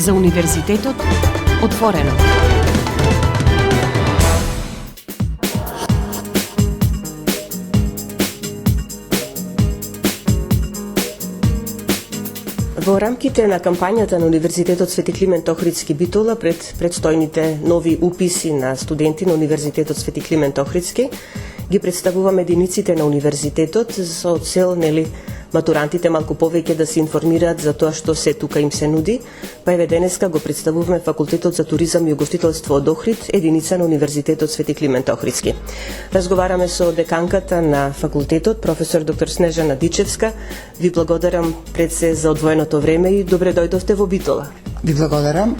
За Универзитетот отворено. Во рамките на кампањата на Универзитетот Свети Климент Охридски Битола пред предстојните нови уписи на студенти на Универзитетот Свети Климент Охридски, ги представуваме единиците на универзитетот со цел матурантите малку повеќе да се информираат за тоа што се тука им се нуди. Па еве денеска го представуваме Факултетот за туризам и угостителство од Охрид, единица на Универзитетот Свети Климент Охридски. Разговараме со деканката на факултетот, професор доктор Снежана Дичевска. Ви благодарам пред се за одвоеното време и добре дојдовте во Битола. Ви благодарам.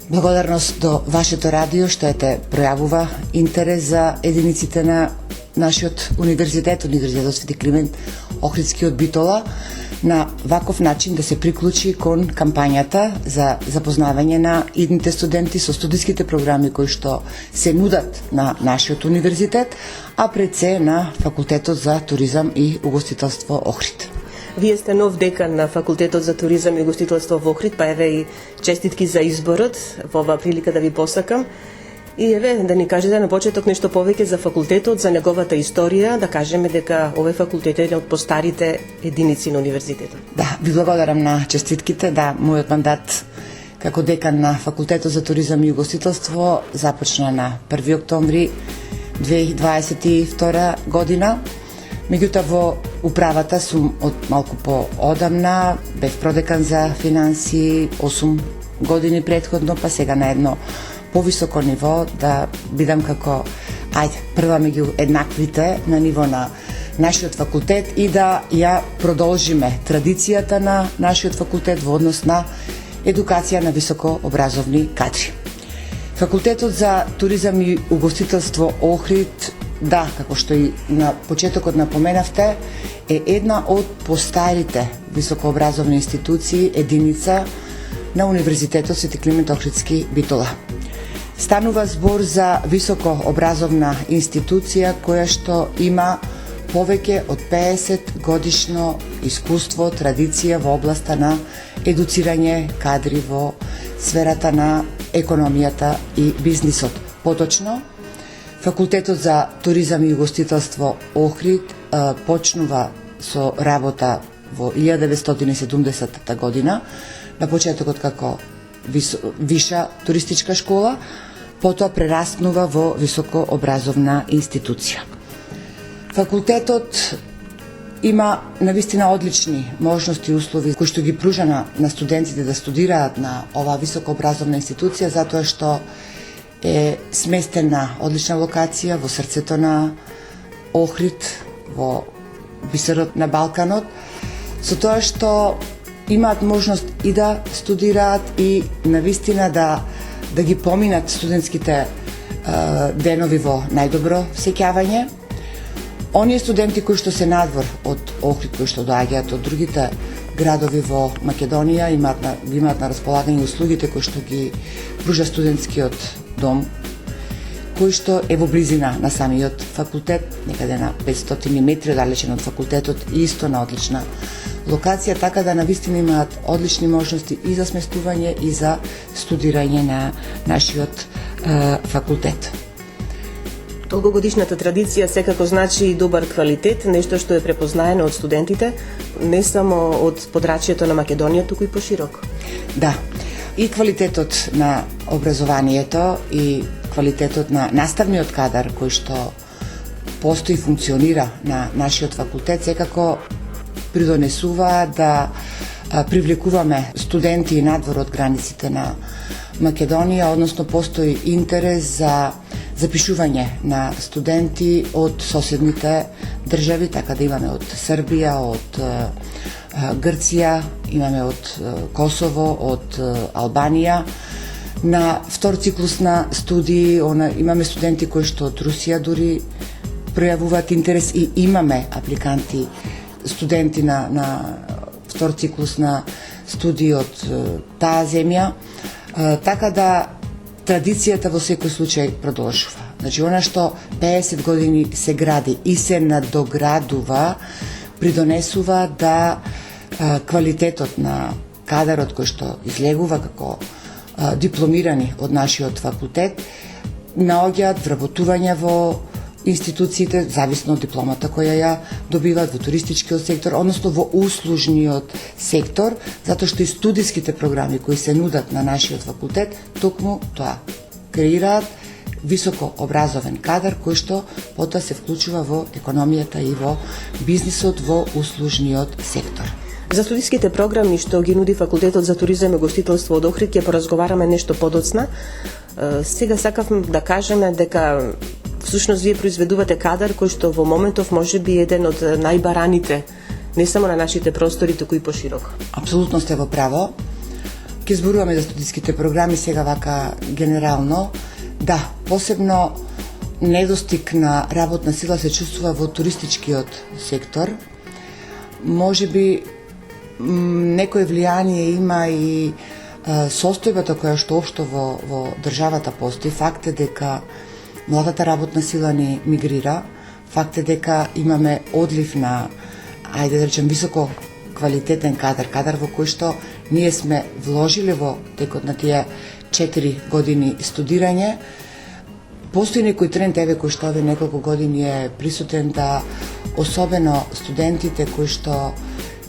Благодарност до вашето радио што ете пројавува интерес за единиците на нашиот универзитет, Универзитетот Свети Климент Охридски од Битола, на ваков начин да се приклучи кон кампањата за запознавање на идните студенти со студиските програми кои што се нудат на нашиот универзитет, а пред се на Факултетот за туризам и угостителство Охрид. Вие сте нов декан на Факултетот за туризам и угостителство во Охрид, па еве и честитки за изборот, во оваа прилика да ви посакам. И еве да ни кажете на почеток нешто повеќе за факултетот, за неговата историја, да кажеме дека овој факултет е од постарите единици на универзитетот. Да, ви благодарам на честитките. Да, мојот мандат како декан на Факултетот за туризам и угостителство започна на 1 октомври 2022 година. Меѓутоа во управата сум од малку по-одамна, бев продекан за финанси 8 години претходно, па сега на едно повисоко ниво да бидам како прва меѓу еднаквите на ниво на нашиот факултет и да ја продолжиме традицијата на нашиот факултет во однос на едукација на високообразовни кадри. Факултетот за туризам и угостителство Охрид, да, како што и на почетокот напоменавте, е една од постарите високообразовни институции, единица на Универзитетот Свети Климент Охридски Битола. Станува збор за високообразовна институција која што има повеќе од 50 годишно искуство, традиција во областа на едуцирање кадри во сферата на економијата и бизнисот. Поточно, Факултетот за туризам и угостителство Охрид почнува со работа во 1970 година, на почетокот како виша туристичка школа, потоа прераснува во високообразовна институција. Факултетот има навистина одлични можности и услови кои што ги пружа на студентите да студираат на оваа високообразовна институција, затоа што е сместен на одлична локација во срцето на Охрид, во бисерот на Балканот, со тоа што имаат можност и да студираат и навистина да ги поминат студентските денови во најдобро сеќавање. Оние студенти кои што се надвор од Охрид, кои што доаѓаат од другите градови во Македонија, имаат на располагање услугите кои што ги пружа студентскиот дом, кој што е во близина на самиот факултет, некаде на 500 метри далечен од факултетот и исто на одлична локација, така да навистина имаат одлични можности и за сместување и за студирање на нашиот факултет. Долгогодишната традиција секако значи и добар квалитет, нешто што е препознаено од студентите, не само од подрачјето на Македонија, туку и пошироко. Да, и квалитетот на образованието и квалитетот на наставниот кадар кој што постои и функционира на нашиот факултет секако придонесува да привлекуваме студенти надвор од границите на Македонија, односно постои интерес за запишување на студенти од соседните држави, така да имаме од Србија, од Грција, имаме од Косово, од Албанија. На втор циклус на студии имаме студенти кои што од Русија дури пројавуваат интерес и имаме апликанти, студенти на втор циклус на студии од таа земја. Така да традицијата во секој случај продолжува. Значи, она што 50 години се гради и се надоградува, придонесува да квалитетот на кадарот кој што излегува како дипломирани од нашиот факултет наоѓаат вработување во институциите, зависно од дипломата која ја добиваат во туристичкиот сектор, односно во услужниот сектор, затоа што и студиските програми кои се нудат на нашиот факултет, токму тоа креираат високо образовен кадар кој што потоа се вклучува во економијата и во бизнисот во услужниот сектор. За студиските програми што ги нуди Факултетот за туризам и гостителство од Охрид ќе поразговараме нешто подоцна. Сега сакавме да кажеме дека всушност вие произведувате кадар кој што во моментов може би еден од најбараните не само на нашите простори, туку и пошироко. Апсолутно сте во право. Ке зборуваме за студиските програми сега вака генерално. Да, посебно недостиг на работна сила се чувствува во туристичкиот сектор. Може би некој влијание има и состојбата која што општо во државата постои. Факт е дека младата работна сила не мигрира. Факт е дека имаме одлив на, ајде да речем, високо квалитетен кадар во кој што ние сме вложиле во текот на тие 4 години студирање. Постои некој тренд, кој што овие неколку години е присутен, да особено студентите кои што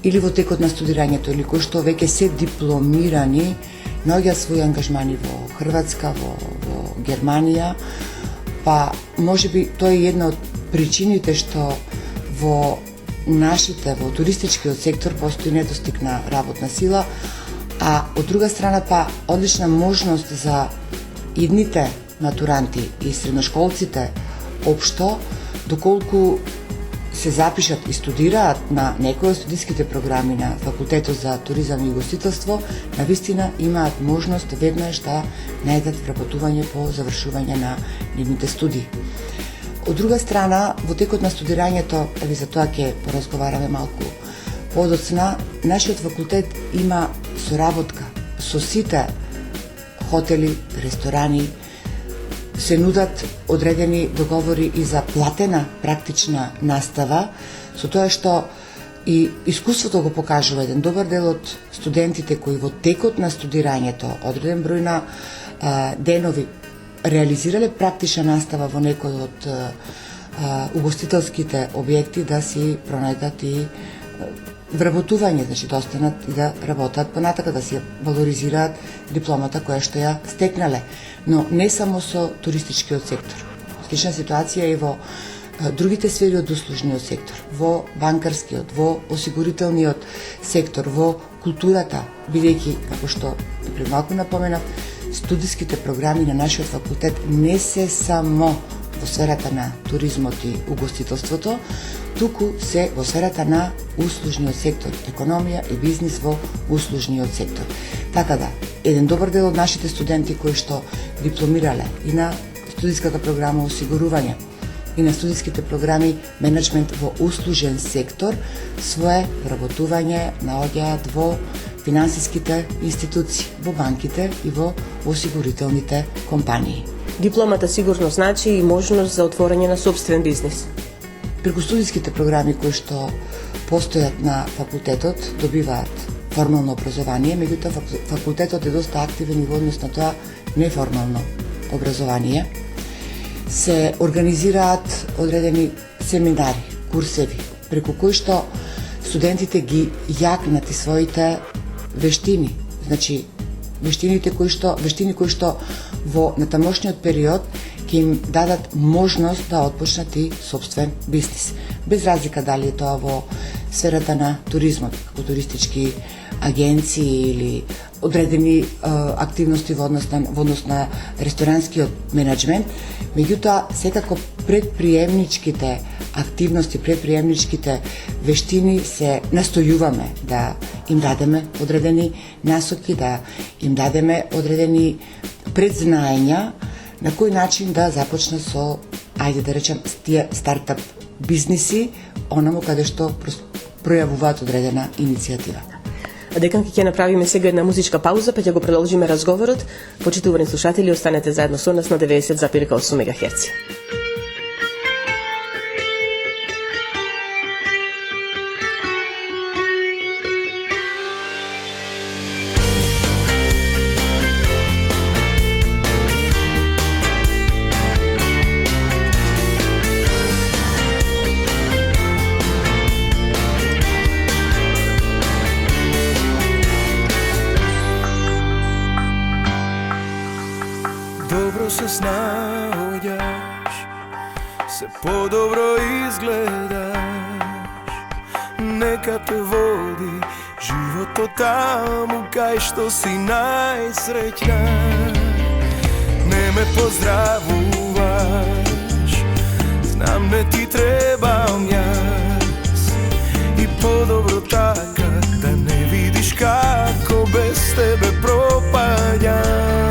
или во текот на студирањето, или кои што веќе се дипломирани, наоѓаат своји ангажмани во Хрватска, во Германија, па може би тоа е една од причините што во туристичкиот сектор постои недостиг на работна сила, а од друга страна па одлична можност за идните матуранти и средношколците општо, доколку се запишат и студираат на некои од студиските програми на Факултетот за туризам и гостителство, навистина имаат можност веднаш да најдат вработување по завршување на нивните студии. Од друга страна, во текот на студирањето, за тоа ќе поразговараме малку подоцна, нашиот факултет има соработка со сите хотели, ресторани, се нудат одредени договори и за платена практична настава, со тоа што и искуството го покажува. Еден добар дел од студентите кои во текот на студирањето, одреден број на денови, реализирале практична настава во некој од угостителските објекти, да си пронајдат и вработување, значи да останат и да работат понатака, да си валоризираат дипломата која што ја стекнале. Но не само со туристичкиот сектор. Слична ситуација е во другите сфери од услужниот сектор, во банкарскиот, во осигурителниот сектор, во културата, бидејќи, како што пред малку напоменав, студиските програми на нашиот факултет не се само во сферата на туризмот и угостителството, туку се во сферата на услужниот сектор, економија и бизнис во услужниот сектор. Така да, еден добар дел од нашите студенти кои што дипломирале и на студиската програма осигурување и на студиските програми менеджмент во услужен сектор, свое вработување наоѓаат во финансиските институции, во банките и во осигурителните компании. Дипломата сигурно значи и можност за отворање на собствен бизнис. Преку студиските програми кои што постојат на факултетот добиваат формално образование, меѓутоа факултетот е доста активен и во однос на тоа неформално образование. Се организираат одредени семинари, курсеви, преку кои што студентите ги јакнат и своите вештини, значи вештини кои што во натамошниот период ќе им дадат можност да отпочнат и собствен бизнис. Без разлика дали е тоа во сферата на туризмот, како туристички агенции или одредени активности во однос на ресторанскиот менеджмент, меѓутоа секако предприемничките активности, предприемничките вештини се настојуваме да им дадеме одредени насоки, да им дадеме одредени предзнаења на кој начин да започнат со, ајде да речем, тие стартап бизниси, онаму каде што пројавуваат одредена иницијатива. Деканки ќе направиме сега една музичка пауза, па ќе го продолжиме разговорот. Почитувани слушатели, останете заедно со нас на 90,8 МГц. naođaš, se podobro izgledaš. Neka te vodi život od tamo kaj što si najsrećna. Ne me pozdravuvaš, znam ne ti trebam jas. I podobro taka da ne vidiš kako bez tebe propadam.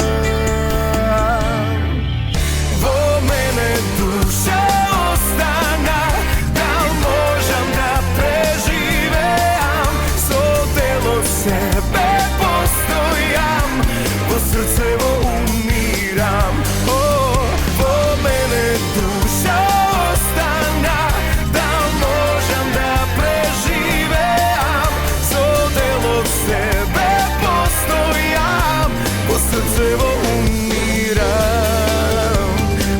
Vo mene duša ostana, da možem da preživeam. So delo sebe postojam, vo srce vo umiram. Vo mene duša ostana, da možem da preživeam. So delo sebe postojam, vo srce vo umiram.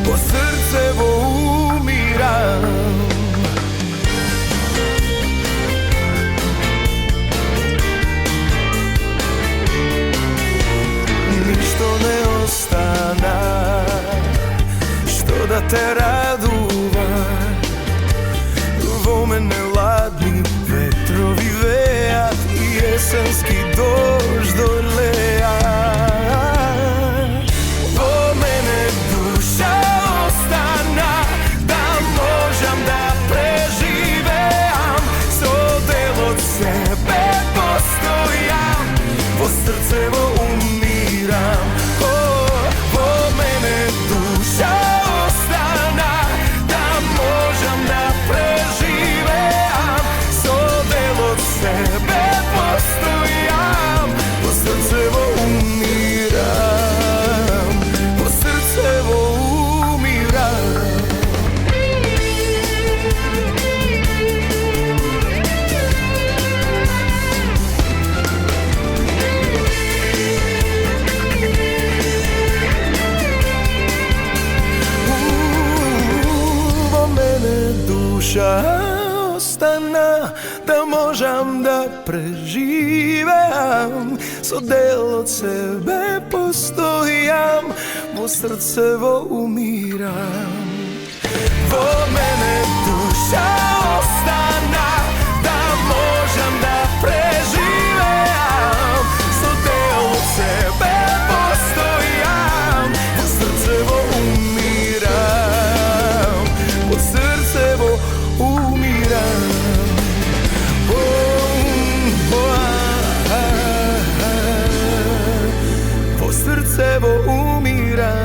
Vo srce vo umiram. Ništo ne ostana što da te raduva. Vo mene ladni vetrovi vejat i jesenski dožd doleja. Vo mene duša ostana, da možem da preživeam. So del od sebe postojam, vo srce vo umiram. Vo mene duša ostana, da možem da preživeam. So del od sebe postojam, vo srce vo umiram. Vo srce vo umiram. Vo mene duša ostana, da možem da preživeam. So del od sebe postojam, vo srce vo umiram. Vo mene duša ostana, da možem da preživeam. So del od sebe postojam, vo srce vo umiram. Vo srce vo umiram. Vo srce vo umiram.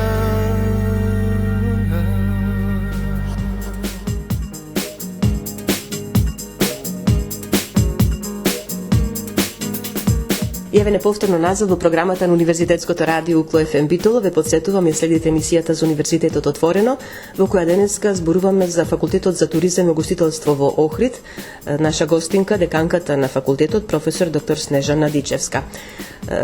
Јавене повторно назад во програмата на Универзитетското радио Укло ФМ Битола. Ве подсетувам ја следите емисијата за Универзитетот отворено, во која денеска зборуваме за Факултетот за туризам и угостителство во Охрид. Наша гостинка, деканката на факултетот, професор доктор Снежана Дичевска.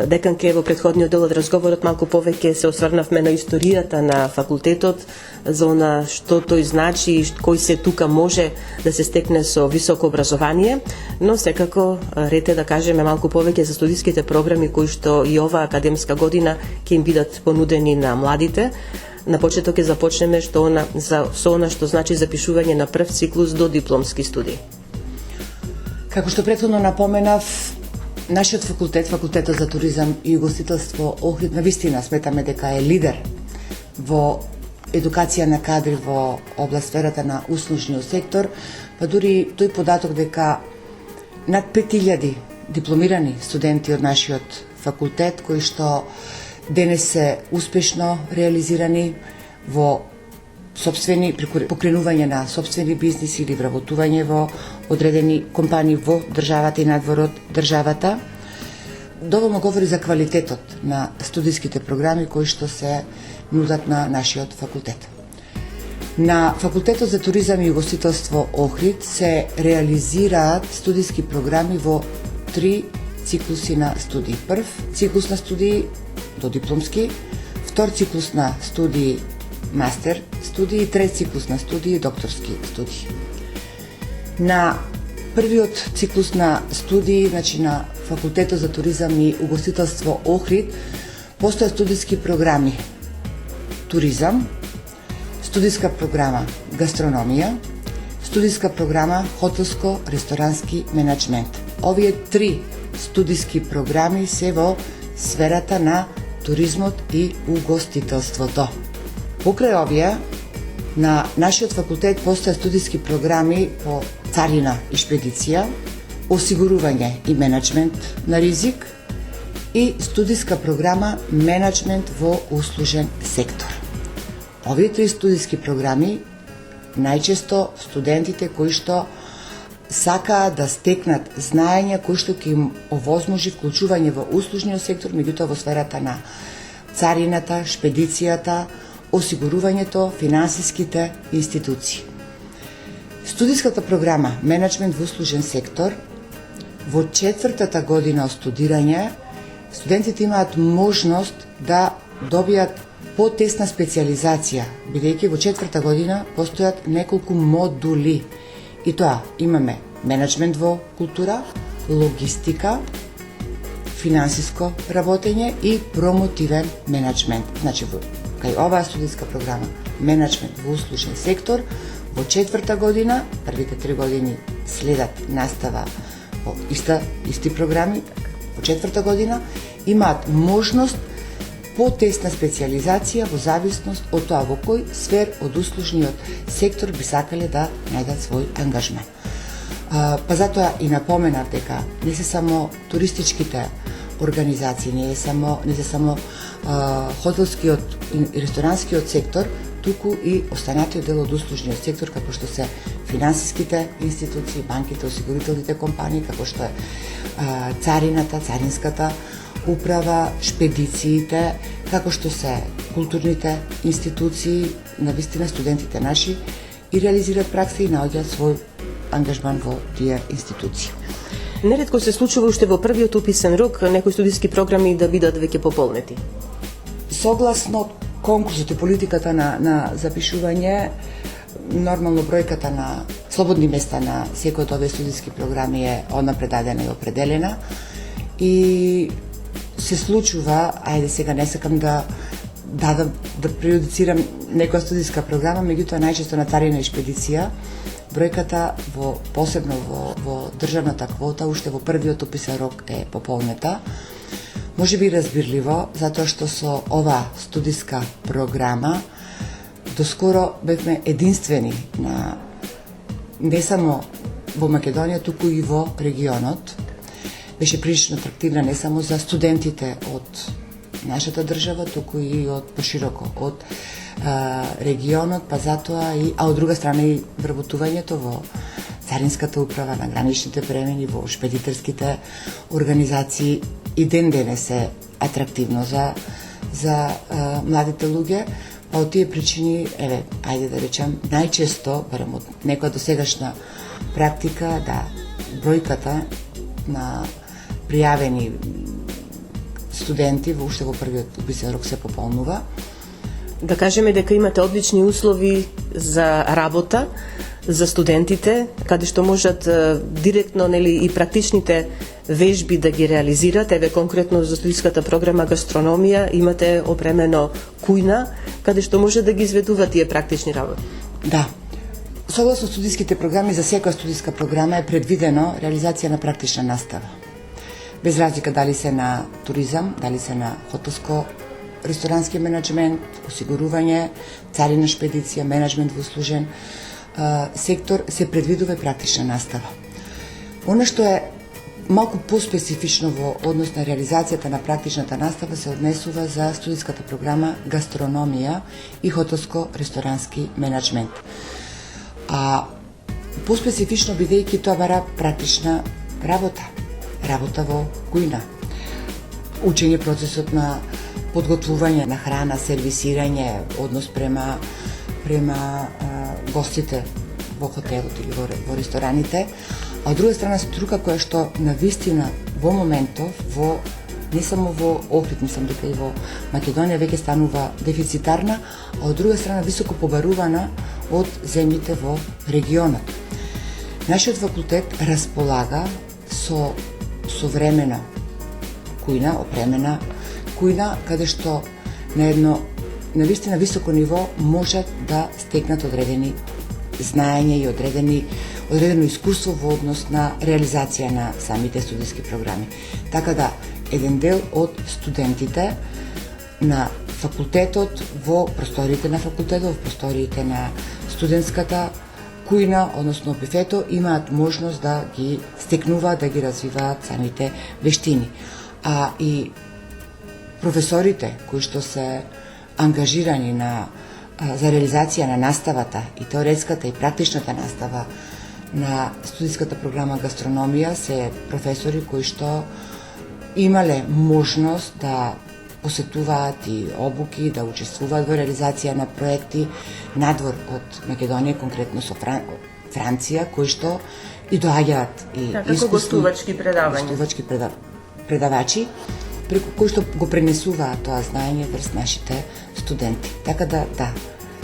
Деканке, во претходниот дел од разговорот малку повеќе се осврнавме на историјата на факултетот, за она што тој значи и кој се тука може да се стекне со високо образование, но секако ред е да кажеме малку повеќе за студиските програми кои што и оваа академска година ќе им бидат понудени на младите. На почеток ќе започнеме со она што значи запишување на прв циклус до дипломски студии. Како што претходно напоменав, нашиот факултет, Факултетот за туризам и угостителство Охрид, навистина сметаме дека е лидер во едукација на кадри во област сферата на услужниот сектор, па дури тој податок дека над 5000 дипломирани студенти од нашиот факултет, кои што денес се успешно реализирани во сопствени покренување на сопствени бизниси или вработување во одредени компании во државата и надвор од државата, доволно говори за квалитетот на студиските програми кои што се нудат на нашиот факултет. На Факултетот за туризам и угостителство Охрид се реализираат студиски програми во 3 циклуси на студии. Прв циклус на студии до дипломски, втор циклус на студии мастер студии и трет циклус на студии докторски студии. На првиот циклус на студии, значи на Факултетот за туризам и угостителство Охрид, постојат студиски програми туризам, студиска програма гастрономија, студиска програма хотелско-ресторански менеджмент. Овие 3 студиски програми се во сферата на туризмот и угостителството. Покрај овие, на нашиот факултет постојат студиски програми по царина и шпедиција, осигурување и менеджмент на ризик и студиска програма менеджмент во услужен сектор. Овие 3 студиски програми најчесто студентите кои што сакаат да стекнат знаења кои што ќе им овозможи вклучување во услужниот сектор, меѓутоа во сферата на царината, шпедицијата, осигурувањето, финансиските институции. Студиската програма менеджмент во услужен сектор во 4-та година од студирање студентите имаат можност да добијат потесна специализација, бидејќи во 4-та година постојат неколку модули. И тоа имаме менеджмент во култура, логистика, финансиско работење и промотивен менеджмент. Значи, кај оваа студиска програма менеджмент во услужен сектор, во 4-та година, првите 3 години следат настава во исти програми, во 4-та година имаат можност потесна специализација во зависност од тоа во кој сфер од услужниот сектор би сакале да најдат свој ангажман. Па затоа и напоменав дека не се само туристичките организации, не се само хотелскиот и ресторанскиот сектор, туку и останатиот дел од услужниот сектор, како што се финансиските институции, банките, осигурителните компании, како што е царината, царинската управа, шпедициите, како што се културните институции, навистина студентите наши и реализираат пракса и наоѓаат свој ангажман во тие институции. Неретко се случува уште во првиот уписен рок некои студиски програми да бидат веќе пополнети. Согласно конкурсот и политиката на запишување, нормално бројката на слободни места на секој од овие студиски програми е однапредадена и определена и се случува, ајде сега не сакам да преюдицирам некоја студиска програма, меѓутоа најчесто на царина и шпедиција бројката посебно во државната квота уште во првиот уписен рок е пополнета. Може би разбирливо, затоа што со оваа студиска програма доскоро бевме единствени на не само во Македонија, туку и во регионот. Беше прилично атрактивна не само за студентите од нашата држава, туку и од пошироко од регионот, па затоа а од друга страна и вработувањето во царинската управа, на граничните премини, во шпедитерските организации и ден денес е атрактивно за младите луѓе. Па од тие причини, ајде да речем, најчесто, барем од некоја досегашна практика, да бројката на пријавени студенти уште во првиот уписен рок се пополнува. Да кажеме дека имате одлични услови за работа за студентите, каде што можат директно и практичните вежби да ги реализират. Еве конкретно за студиската програма гастрономија имате опремено кујна, каде што може да ги изведува тие практични работи. Да. Согласно студиските програми, за секоја студиска програма е предвидено реализација на практична настава. Без разлика дали се на туризам, дали се на хотелско ресторански менеджмент, осигурување, царина шпедиција, менеджмент во услужен сектор, се предвидува практична настава. Она што е малку поспецифично во однос на реализацијата на практичната настава се однесува за студиската програма гастрономија и хотелско-ресторански менеджмент. А поспецифично бидејќи тоа бара практична работа во кујна. Учење процесот на подготвување на храна, сервисирање, однос према гостите во хотелот или во рестораните, а од друга страна струка која што навистина во моментов, не само во Охрид, мислам дека и во Македонија веќе станува дефицитарна, а од друга страна високо побарувана од земјите во регионот. Нашиот факултет располага со современа кујна, опремена кујна, каде што на едно на вистина високо ниво можат да стекнат одредени знаење и одредено искуство во однос на реализација на самите студиски програми. Така да, еден дел од студентите на факултетот во просториите на факултетот, во просториите на студентската кујна, односно бифето, имаат можност да ги стекнуваат, да ги развиваат самите вештини. А и професорите кои што се ангажирани за реализација на наставата, и теоретската и практичната настава на студиската програма гастрономија, се професори кои што имале можност да посетуваат и обуки, да учествуваат во реализација на проекти надвор од Македонија, конкретно со Франција, кои што и доаѓаат и како гостувачки предавачи, преку кои што го пренесуваат тоа знаење врз нашите студенти. Така да,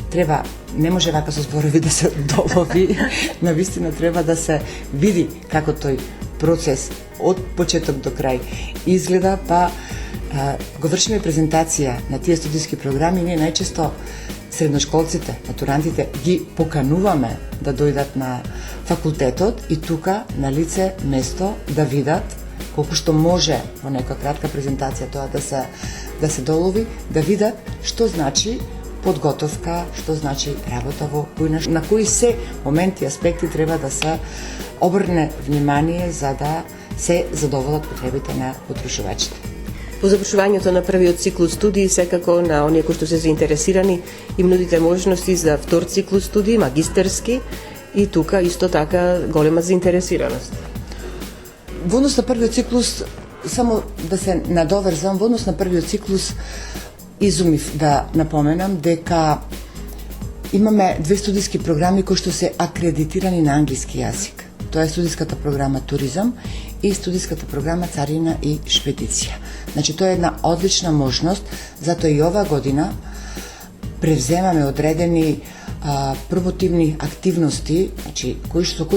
треба, не може вака со зборови да се долови, навистина треба да се види како тој процес од почеток до крај изгледа, па го вршиме презентација на тие студиски програми, ние најчесто средношколците, матурантите ги покануваме да дојдат на факултетот и тука на лице место да видат колку што може во нека кратка презентација тоа да се долови, да видат што значи подготовка, што значи работа во кујна, на кои се моменти и аспекти треба да се обрне внимание за да се задоволат потребите на потрошувачите. По завршувањето на првиот циклус студии, секако на оние кои што се заинтересирани, им нудите можности за втор циклус студии, магистерски, и тука исто така голема заинтересираност. Во однос на првиот циклус, само да се надоврзам, во однос на првиот циклус изумив да напоменам дека имаме две студиски програми кои што се акредитирани на англиски јазик. Тоа е студиската програма Туризам и студиската програма Царина и Шпедиција. Значи, тоа е една одлична можност, затоа и ова година превземаме одредени промотивни активности, значи, кои што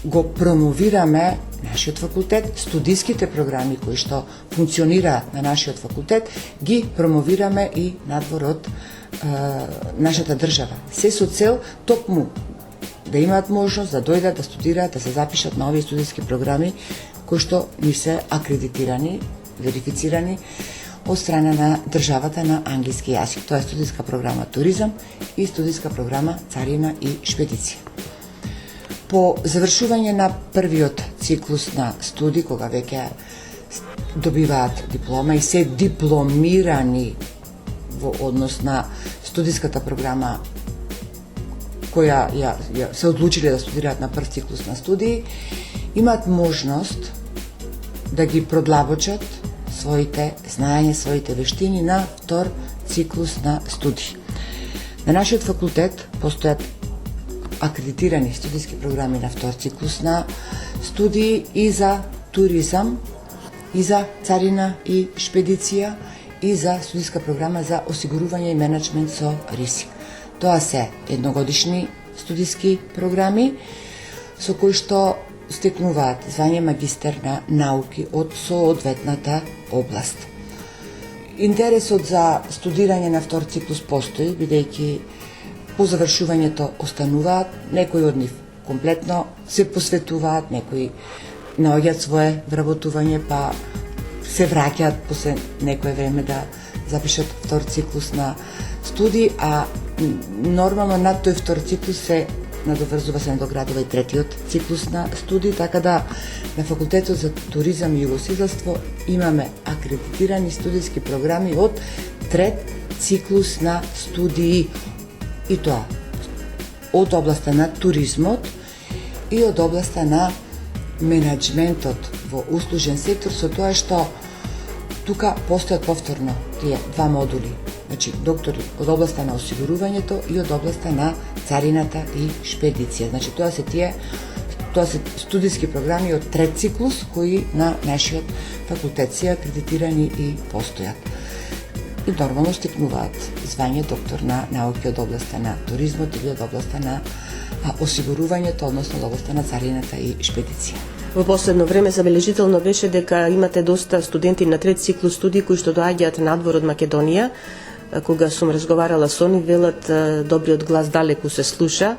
го промовираме нашиот факултет, студиските програми кои што функционираат на нашиот факултет, ги промовираме и надвор од нашата држава. Се со цел токму да имаат можност да дојдат да студираат, да се запишат на овие студиски програми кои што ни се акредитирани, верифицирани од страна на државата на англиски јазик. Тоа е студиска програма Туризам и студиска програма Царина и Шпедиција. По завршување на првиот циклус на студии, кога веќе добиваат диплома и се дипломирани во однос на студиската програма која се одлучиле да студираат на прв циклус на студии, имаат можност да ги продлабочат своите знаења, своите вештини на втор циклус на студии. На нашиот факултет постојат акредитирани студиски програми на втор циклус на студии и за туризам, и за царина и шпедиција, и за студиска програма за осигурување и менеджмент со риск. Тоа се едногодишни студиски програми со кои што стекнуваат звање магистер на науки од соодветната област. Интересот за студирање на втор циклус постои, бидејќи по завршувањето остануваат, некои од нив комплетно се посветуваат, некои наоѓаат свое вработување, па се враќаат после некое време да запишат втор циклус на студии, а нормално над тој втор циклус се надоврзува, се надоградува и третиот циклус на студии, така да на факултетот за туризам и југосиделство имаме акредитирани студиски програми од трет циклус на студии, и тоа од областа на туризмот и од областа на менеджментот во услужен сектор, со тоа што тука постојат повторно тие два модули, значи доктори од областа на осигурувањето и од областа на царината и шпедиција. Значи тоа се студиски програми од трет циклус кои на нашиот факултет се акредитирани и постојат. И нормално стекнуваат звање доктор на науки од областа на туризмот или од областа на осигурувањето, односно од областа на царината и шпедиција. Во последно време забележително беше дека имате доста студенти на трет циклус студии кои што доаѓаат надвор од Македонија, кога сум разговарала со нив, велат добриот глас далеку се слуша.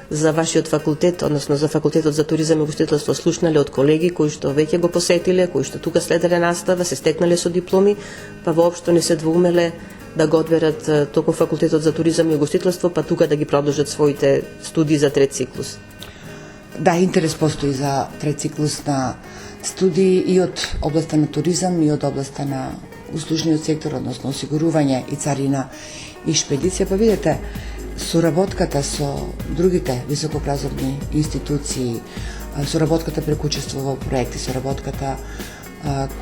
За вашиот факултет, односно за факултетот за туризам и гостителство, слушнале од колеги кои што веќе го посетиле, кои што тука следеле настава, се стекнале со дипломи, па воопшто не се двоумеле да го одберат токму факултетот за туризам и гостителство, па тука да ги продолжат своите студии за трет циклус. Да, интерес постои за трет циклус на студии и од областа на туризам и од областа на услужниот сектор, односно осигурување и царина и шпедиција. Па видите, соработката со другите високообразовни институции, соработката преку учество во проекти, соработката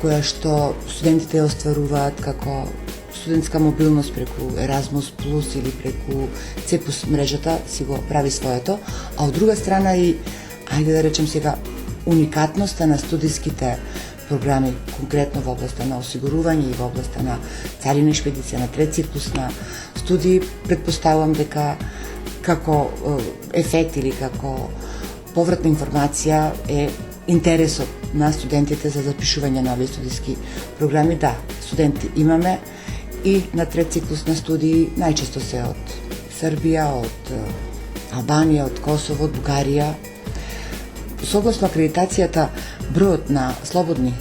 која што студентите ја остваруваат како студентска мобилност преку Erasmus Plus или преку CEPUS мрежата си го прави своето, а од друга страна и, ајде да речем сега, уникатноста на студиските програми, конкретно во областа на осигурување и во областа на царина и шпедиција, на трет циклус на студии, предпоставувам дека како ефект или како повратна информација е интересот на студентите за запишување на овие студиски програми. Да, студенти имаме и на трет циклус на студии, најчесто се од Србија, од Албанија, од Косово, од Бугарија. Согласно акредитацијата, бројот на слободни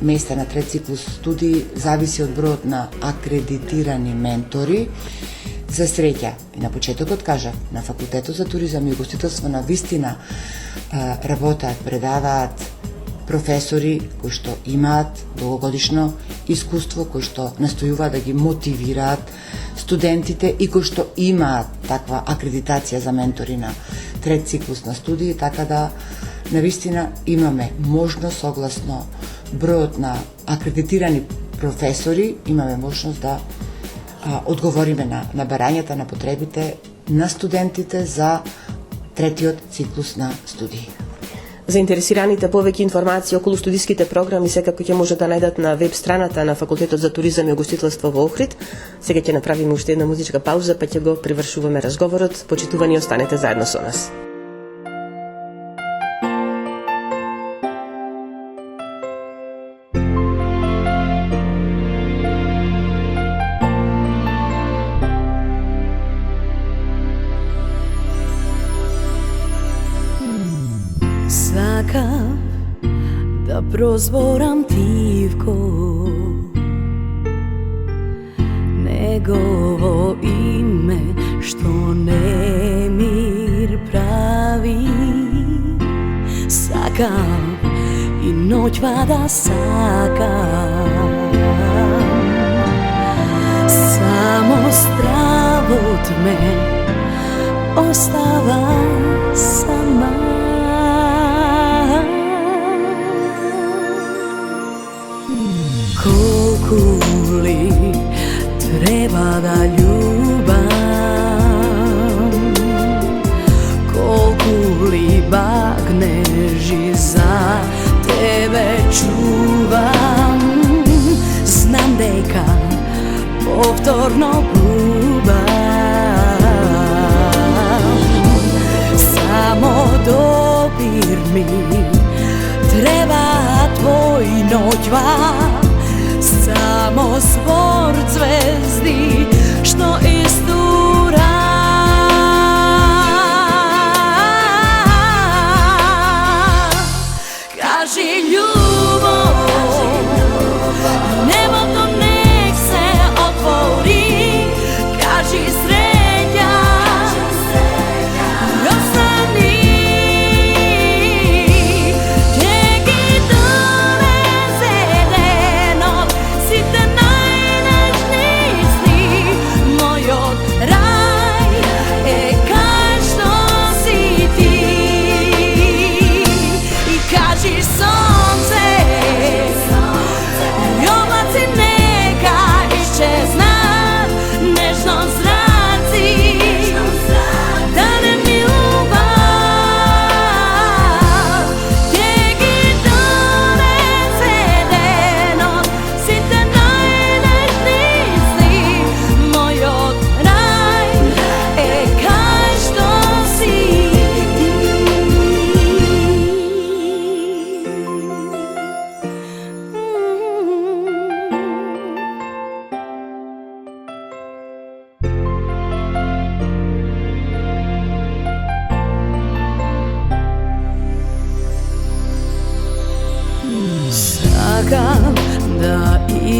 места на трет циклус студии зависи од бројот на акредитирани ментори. За среќа, и на почетокот кажав, на факултетот за туризам и гостителство на вистина работаат, предаваат професори кои што имаат долгогодишно искуство, кои што настојуваат да ги мотивираат студентите и кои што имаат таква акредитација за ментори на трет циклус на студии, така да навистина имаме можност, согласно бројот на акредитирани професори, имаме можност да одговориме на барањата, на потребите на студентите за третиот циклус на студии. Заинтересираните повеќе информации околу студиските програми секако ќе можат да најдат на веб страната на Факултетот за туризам и гостителство во Охрид. Сега ќе направиме уште една музичка пауза, па ќе го привршуваме разговорот. Почитувани, останете заедно со нас. Сакам да прозборам тивко негово име што немир прави. Сакам и ноќва да сакам, само стравот ме остава сама. Колку ли треба да љубам, колку ли багнежи за тебе чувам. Знам дека повторно губам, само допир ми треба твој ноќва, само збор звезди што истура. Кажи љубов, небото нек се отвори. Кажи среќа и остани. Ќе ги донесе денот сите најнапредни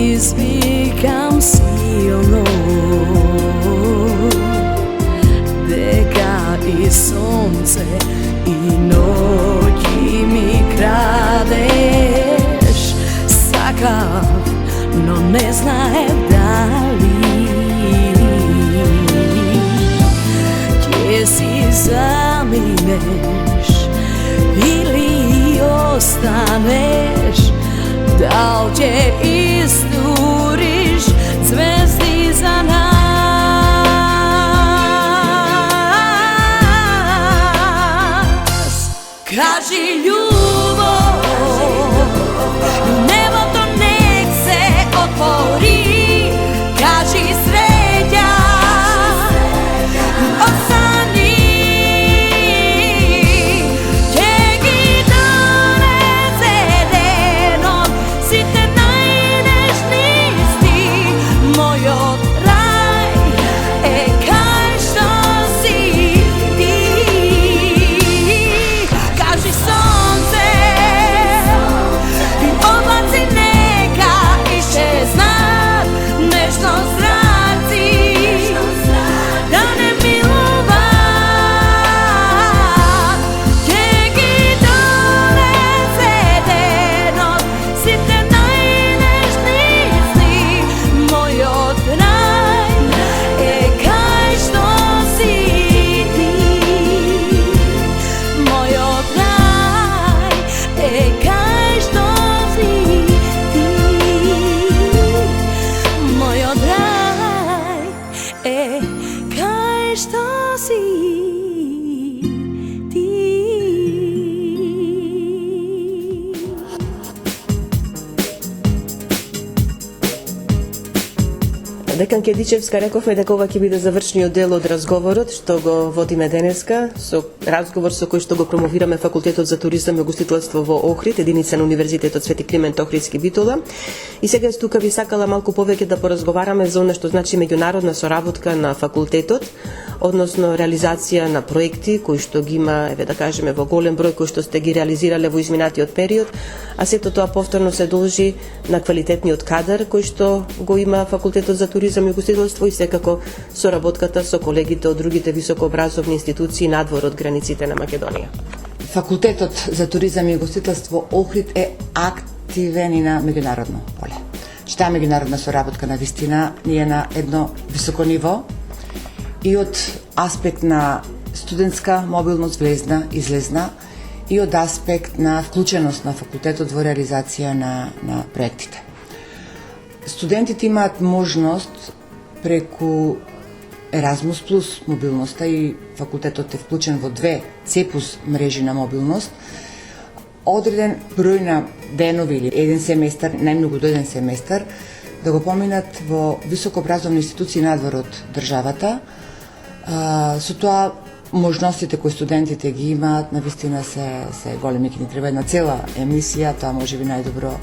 izvikam silno дека и сонце и ноќи ми крадеш. Сакав, но не знаев дали ќе си заминеш или останеш. Дал ќе истуриш звезди за нас. Кажи љубов, небото нек се отвори. Кажи среќа, остани. Ќе ги донесе денот сите најнежни сти. Мојот рај е кај што си ти. Кажи сонце и облаци нека исчезнат, нежно зраци да не милуват. Ќе ги донесе денот сите најнежни сни. Мојот рај е кај што си ти. Мојот рај е кај што си ти. Мојот рај е кај што си ти. Декан Кедичевска рековме дека ова ќе биде завршниот дел од разговорот што го водиме денеска, со разговор со кој што го промовираме Факултетот за туризам и гостителство во Охрид, единица на Универзитетот Свети Климент Охридски Битола. И сега тука би сакала малку повеќе да поразговараме за она што значи меѓународна соработка на факултетот, односно реализација на проекти кои што ги има, еве да кажеме, во голем број кои што сте ги реализирале во изминатиот период, а сето тоа повторно се должи на квалитетниот кадар кој што го има Факултетот за туризам и гостителство и секако соработката со колегите од другите високообразовни институции надвор од границите на Македонија. Факултетот за туризам и гостителство Охрид е активен и на меѓународно поле. Таа меѓународна соработка на вистина ни е на едно високо ниво и од аспект на студентска мобилност влезна, излезна и од аспект на вклученост на факултетот во реализација на проектите. Студентите имаат можност преку Erasmus Plus мобилноста и факултетот е вклучен во 2 ЦЕПУС мрежи на мобилност, одреден број на денови или еден семестар, најмногу до еден семестар, да го поминат во високообразовни институции надвор од државата. Со тоа можностите кои студентите ги имаат навистина се големи, ќе ни треба една цела емисија, тоа може би најдобро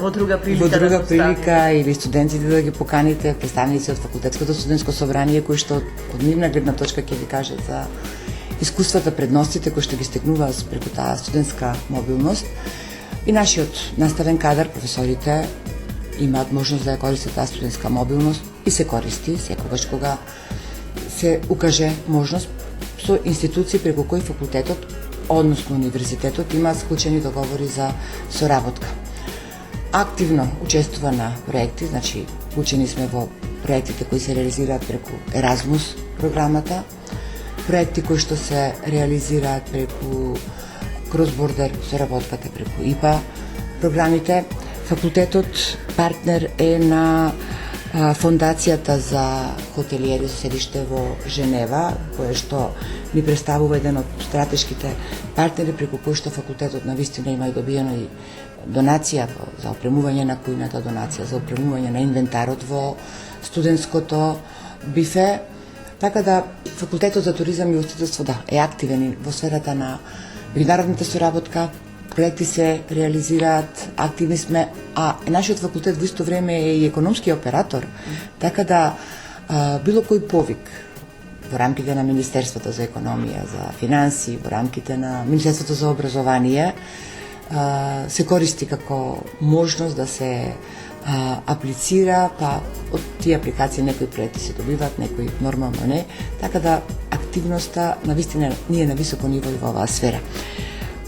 Во друга прилика или студентите да ги поканите, представници од факултетското студентско собрание кои што од нивна гледна точка ќе ви кажат за искуствата, предностите кои што ги стекнуваат преку таа студентска мобилност. И нашиот наставен кадар, професорите, имаат можност да ја користат таа студентска мобилност и се користи секогаш кога се укаже можност со институции преку кои факултетот, односно универзитетот, има склучени договори за соработка. Активно учествува на проекти, значи учени сме во проектите кои се реализираат преку Erasmus програмата, проекти кои што се реализираат преку Cross-Border соработката преку ИПА програмите. Факултетот партнер е на Фондацијата за хотелиери со седиште во Женева, која што ни представува еден од стратешките партнери преку кој што факултетот навистина има и добиено и донација за опремување на кујната, донација за опремување на инвентарот во студентското бифе. Така да Факултетот за туризам и гостителство е активен во сферата на меѓународната соработка, проекти се реализираат, активни сме, а нашиот факултет во исто време е и економски оператор, така да било кој повик во рамките на Министерството за економија, за финанси, во рамките на Министерството за образование, се користи како можност да се аплицира, па од тие апликации некои проекти се добиваат, некои нормално не, така да активноста навистина ние на високо ниво и во оваа сфера.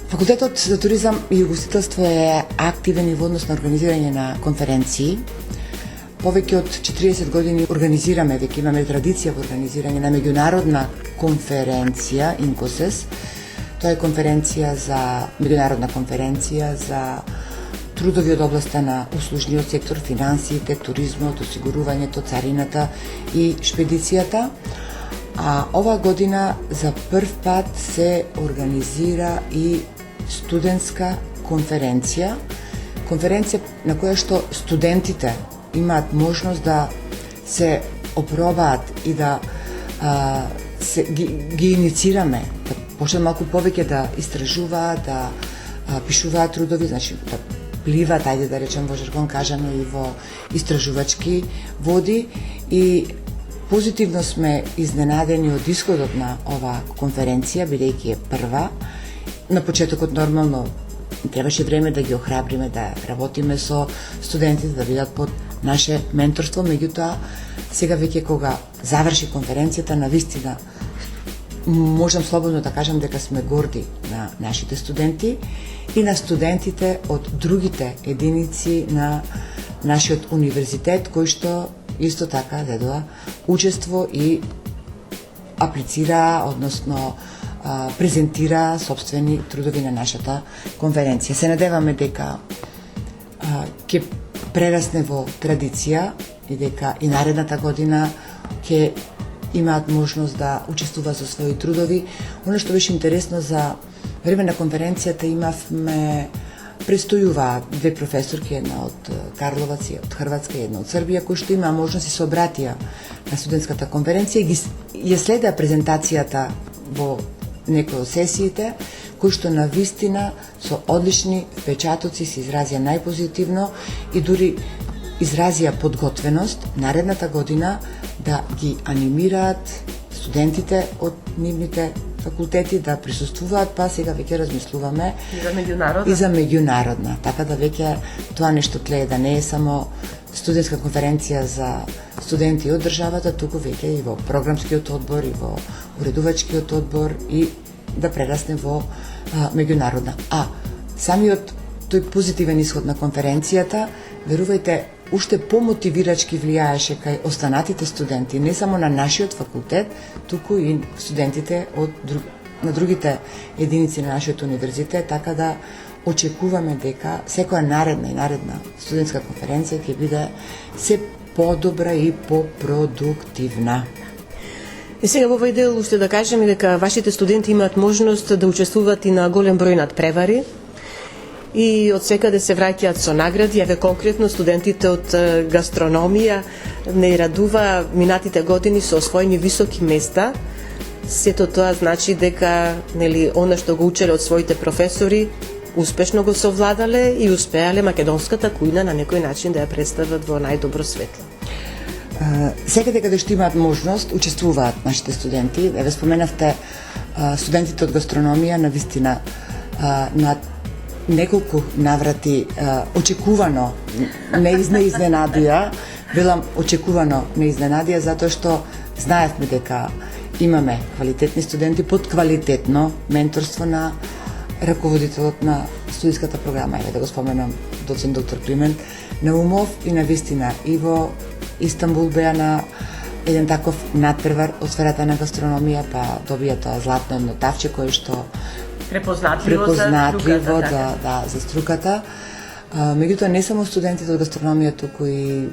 Факултетот за туризам и угостителство е активен и во однос на организирање на конференции. Повеќе од 40 години организираме, веќе имаме традиција во организирање на меѓународна конференција Инкосес. Тоа е меѓународна конференција за трудови од областа на услужниот сектор, финансиите, туризмот, осигурувањето, царината и шпедицијата. А оваа година за прв пат се организира и студентска конференција на која што студентите имаат можност да се опробаат и да ги иницираме, да почнат малку повеќе да истражуваат, да пишуваат трудови, значи да пливаат, ајде да речем во жаргон кажано, и во истражувачки води, и позитивно сме изненадени од исходот на оваа конференција, бидејќи е прва. На почетокот нормално требаше време да ги охрабриме, да работиме со студентите, да бидат под наше менторство, меѓутоа сега веќе кога заврши конференцијата, навистина можам слободно да кажам дека сме горди на нашите студенти и на студентите од другите единици на нашиот универзитет, кои што исто така дадоа учество и аплицира, односно презентира собствени трудови на нашата конференција. Се надеваме дека ќе прерасне во традиција и дека и наредната година ќе имаат можност да учествуваат со своји трудови. Оно што беше интересно, за време на конференцијата имавме престојува две професорки, една од Карловац и од Хрватска и една од Србија, кои што имаа можност и се обратија на студентската конференција и ја следеа презентацијата во некои од сесиите, кои што навистина со одлични впечатоци се изразија најпозитивно и дури изразија подготвеност наредната година да ги анимираат студентите од нивните факултети да присуствуваат, па сега веќе размислуваме и за меѓународна. Така да веќе тоа нешто тлее, да не е само студентска конференција за студенти од државата, туку веќе и во програмскиот одбор, и во уредувачкиот одбор, и да прерасне во меѓународна. А самиот тој позитивен исход на конференцијата, верувајте, уште помотивирачки влијаеше кај останатите студенти, не само на нашиот факултет, туку и студентите на другите единици на нашиот универзитет, така да очекуваме дека секоја наредна студентска конференција ќе биде се подобра и попродуктивна. И сега во овој дел уште да кажеме дека вашите студенти имаат можност да учествуваат и на голем број надпревари и од секаде се враќаат со награди, еве конкретно студентите од гастрономија не радува минатите години со освоени високи места. Сето тоа значи дека она што го учеле од своите професори успешно го совладале и успеале македонската кујна на некој начин да ја представат во најдобро светло. Секаде каде што имаат можност, учествуваат нашите студенти. Еве споменавте студентите од гастрономија, навистина на неколку наврати очекувано не изненадија, велам очекувано не изненадија, затоа што знаевме дека имаме квалитетни студенти под квалитетно менторство на раководителот на студиската програма, еве да го споменам доцент доктор Климент Наумов, и навистина и во Истанбул беа на еден таков надпревар од сферата на гастрономија, па добија тоа златно едно тавче кое што препознатливо за струката. Меѓутоа не само студентите од гастрономија, туку и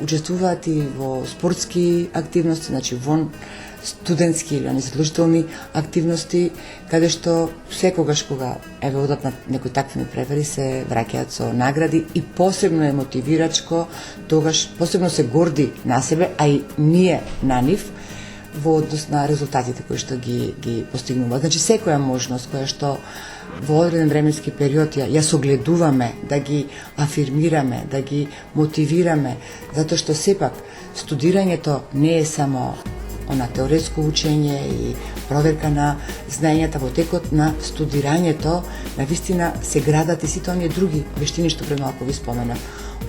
учествуваат и во спортски активности, значи вон студентски или задолжителни активности, каде што секогаш кога еве одат на некои такви превари се враќаат со награди и посебно е мотивирачко, тогаш посебно се горди на себе, а и ние на нив, во однос на резултатите кои што ги постигнуваат. Значи секоја можност која што во одреден временски период ја согледуваме, да ги афирмираме, да ги мотивираме, затоа што сепак студирањето не е само она теоретско учење и проверка на знаењата во текот на студирањето, навистина се градат и сите оние други вештини што пред малку ви споменав.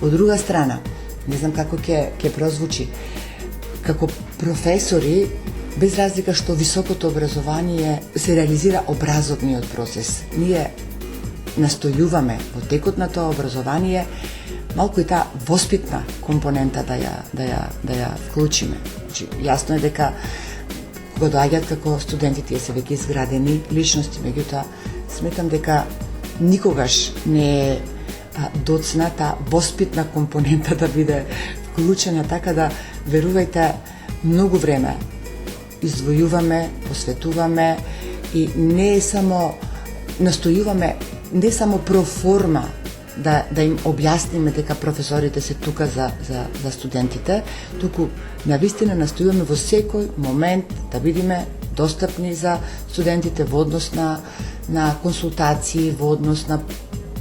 Од друга страна, не знам како ќе прозвучи, како професори, без разлика што високото образование се реализира образовниот процес. Ние настојуваме во текот на тоа образование малку и таа воспитна компонента да ја вклучиме. Значи, јасно е дека кога доаѓаат како студенти, тие се веќе изградени личности, меѓутоа сметам дека никогаш не е доцна таа воспитна компонента да биде вклучена, така да верувајте, многу време издвојуваме, посветуваме и не е само настојуваме не само проформа да им објасниме дека професорите се тука за студентите, туку навистина настојуваме во секој момент да бидеме достапни за студентите во однос на консултации, во однос на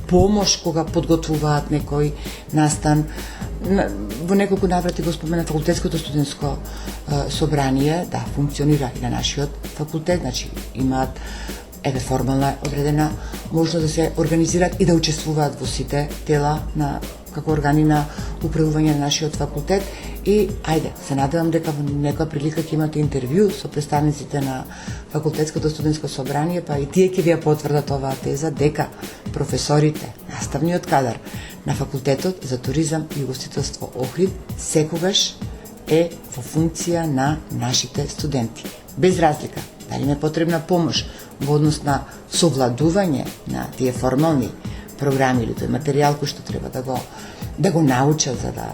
помош кога подготвуваат некој настан. Во неколку наврати го спомена факултетското студентско собрание, да, функционира и на нашиот факултет, значи имаат формална одредена можност да се организираат и да учествуваат во сите тела како органи на управување на нашиот факултет и се надевам дека во некоја прилика ќе имате интервју со представниците на факултетското студентско собрание, па и тие ќе ви ја потврдат оваа теза дека професорите, наставниот кадар на факултетот за туризам и угостителство Охрид секогаш е во функција на нашите студенти. Без разлика дали им е потребна помош во однос на совладување на тие формални програми или тој материјал кој што треба да го научат за да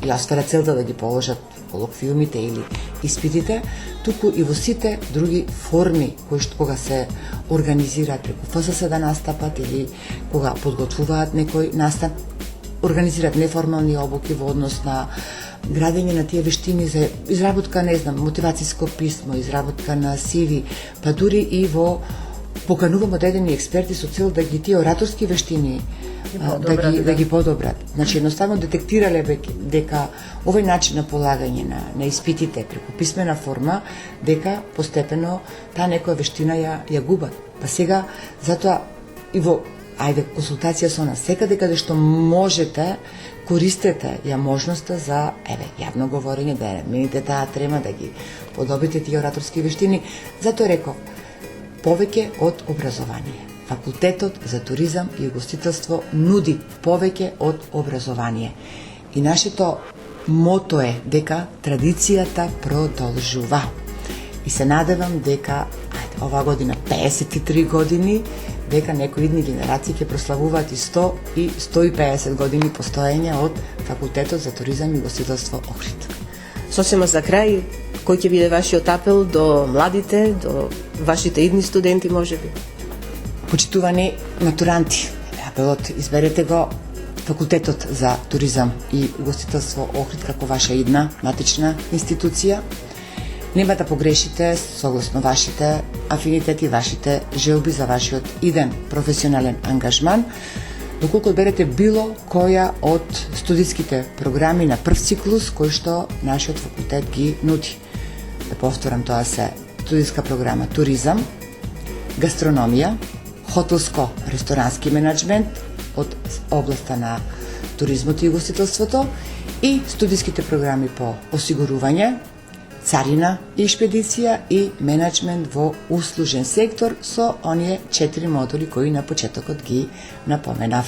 ја остварат целта да ги положат колоквиумите или испитите, туку и во сите други форми кога се организираат преку ФСС да настапат или кога подготвуваат некој настан, организираат неформални обуки во однос на градење на тие вештини за изработка, мотивацијско писмо, изработка на CV, па дури и во поканувам одредени експерти со цел да ги тие ораторски вештини да ги подобрат. Значи едноставно детектирале дека овој начин на полагање на испитите преку писмена форма, дека постепено таа некоја вештина ја губат. Па сега затоа и во консултација со нас, секаде каде што можете, користете ја можноста за јавно говорење, да мените таа трема, да ги подобрите тие ораторски вештини. Затоа реков, повеќе од образование. Факултетот за туризам и угостителство нуди повеќе од образование. И нашето мото е дека традицијата продолжува. И се надевам дека оваа година 53 години, дека некои идни генерации ќе прославуваат и 100 и 150 години постоење од Факултетот за туризам и угостителство Охрид. Сосема за крај, кој ќе биде вашиот апел до младите, до вашите идни студенти, можеби? Почитувани матуранти, апелот изберете го Факултетот за туризам и угостителство Охрид како ваша идна матична институција. Нема да погрешите согласно вашите афинитети, вашите желби за вашиот иден професионален ангажман, доколку одберете било која од студиските програми на прв циклус кој што нашиот факултет ги нуди. Да повторам, тоа се студиска програма туризам, гастрономија, хотелско-ресторански менеджмент од областа на туризмот и угостителството и студиските програми по осигурување, царина и шпедиција и менеджмент во услужен сектор со оние 4 модули кои на почетокот ги напоменав.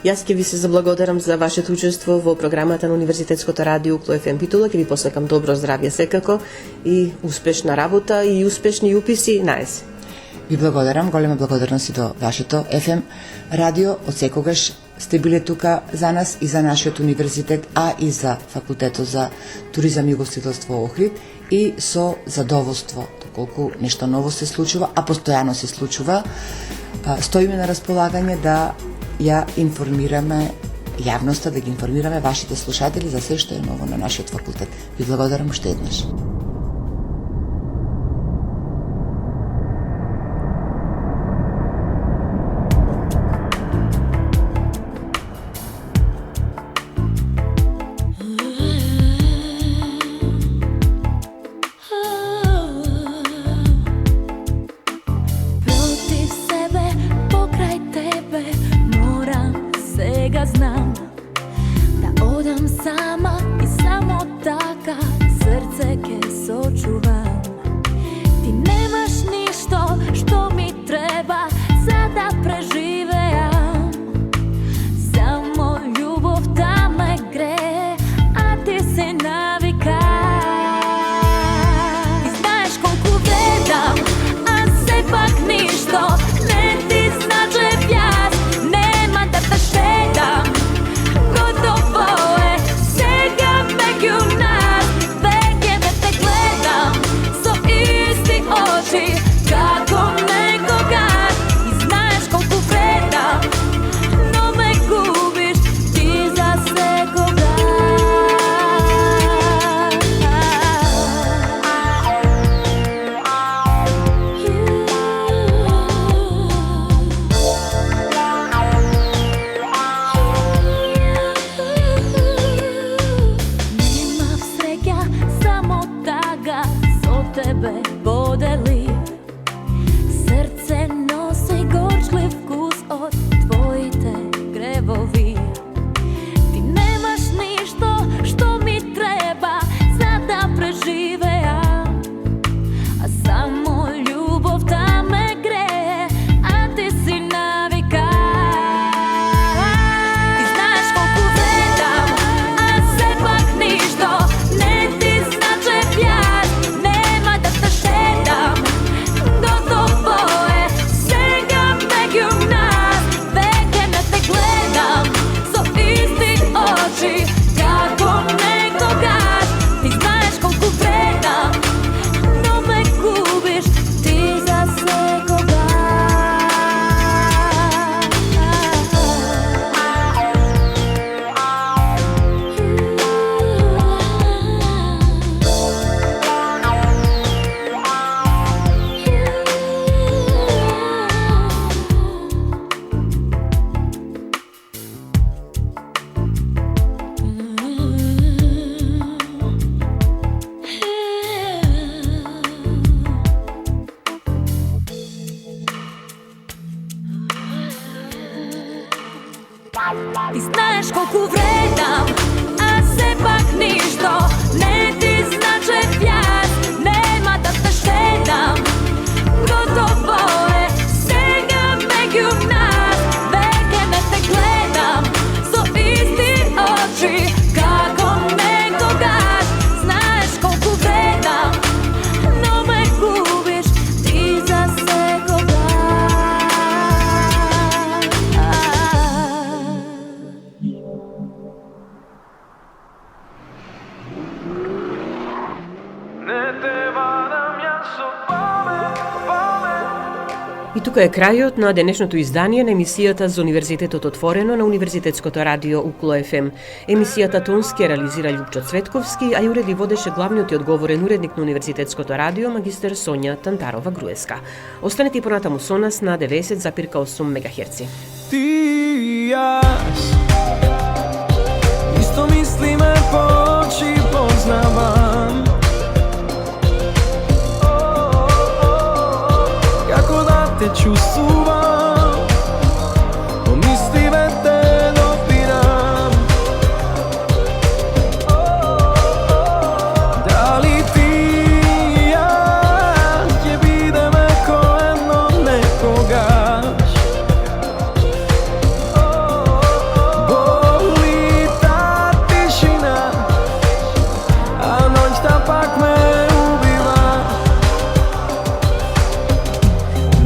Јас ќе ви се заблагодарам за вашето учество во програмата на Универзитетското радио Кло ФМ Битола, ќе ви посакам добро здравје секако и успешна работа и успешни уписи на есен. Ви благодарам, голема благодарност и до вашето ФМ радио, од секогаш сте биле тука за нас и за нашиот универзитет, а и за Факултетот за туризам и угостителство Охрид и со задоволство, доколку нешто ново се случува, а постојано се случува, стоиме на располагање да ја информираме јавноста, да ги информираме вашите слушатели за се што е ново на нашиот факултет. Ви благодарам уште еднаш. И тука е крајот на денешното издание на емисијата за Универзитетот отворено на Универзитетското радио УКЛО ФМ. Емисијата тонски реализира Љупчо Цветковски, а ја уреди водеше главниот и одговорен уредник на Универзитетското радио магистер Сонја Тантарова-Груеска. Останете и понатаму со нас на 90,8 МГц. Ти и јас исто мислиме, по очи познавам. Како да те чувствувам, по мисливе те допирам. Дали ти и јас ќе бидеме ко едно некогаш? Боли та тишина, а ноќта пак ме убива.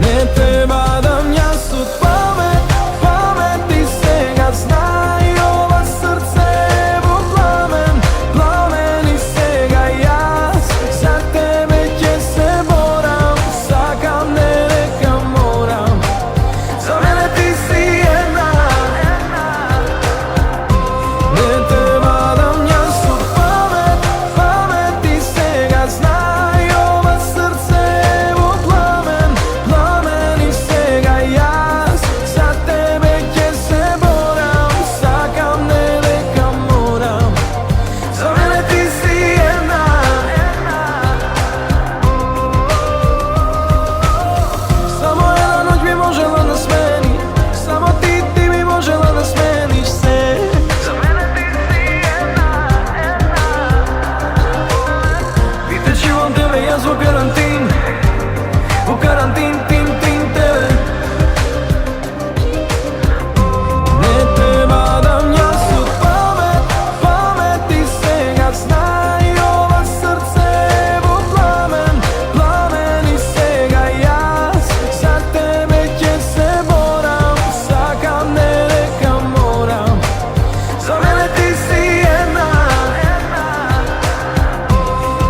Не те бадам јас од памет, памет и сега знај ова срце во пламен, пламен и сега јас за тебе ќе се борам, сакам не дека морам, за мене ти си една. Не те бадам јас од памет, памет и сега знај ова срце во пламен, пламен и сега јас за тебе ќе се борам, сакам не дека морам, за мене ти си една. Само една ноќ би можела да смени, само ти би можела да смениш се. За мене ти си една. Витечувам тебе јас во карантин, тин тебе. Не те бадам јас од памет, памет и сега знај ова срце во пламен, пламен и сега јас за тебе ќе се борам, сакам не дека морам, за мене ти си една.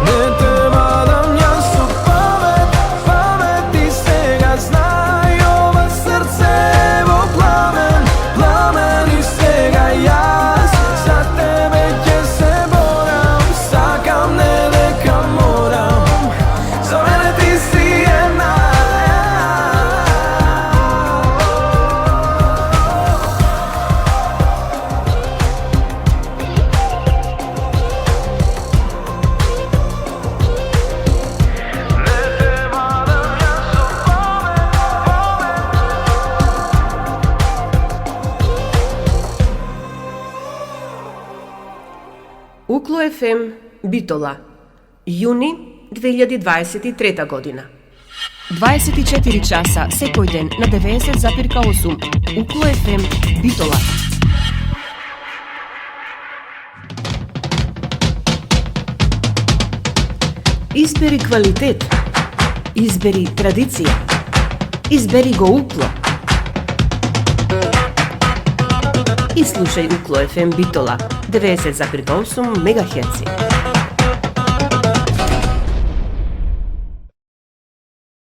Не те бадам јас од памет, памет и сега знај ова срце во пламен, пламен и сега јас за тебе ќе се борам, сакам не дека морам, за мене ти си една. УКЛО ФМ Битола, јуни 2023 година. 24 часа секој ден на 90,8 УКЛО ФМ Битола. Избери квалитет, избери традиција, избери го УКЛО. И слушај УКЛО ФМ Битола 90,8 МГц.